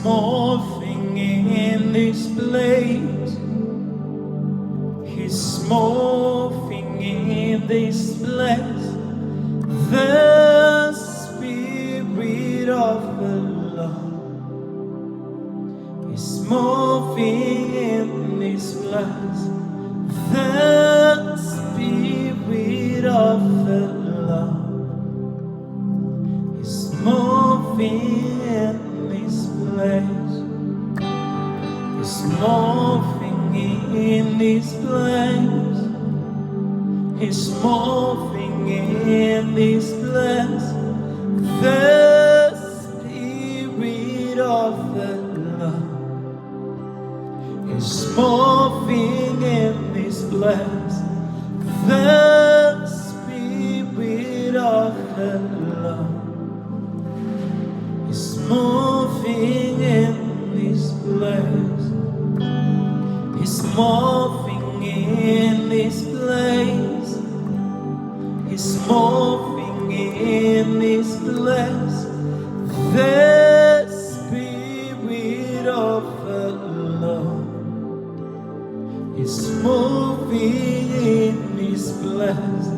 moving in this place. He's moving in this place. The Spirit of the Lord is moving in this place. The Spirit of the Lord is moving in this place. Is moving in this place. Is moving in this place. The Spirit of the Lord is moving in this place. The Spirit of the Lord is moving in this place. He's moving in this place. He's moving in this place. The Spirit of the Lord is moving in this place.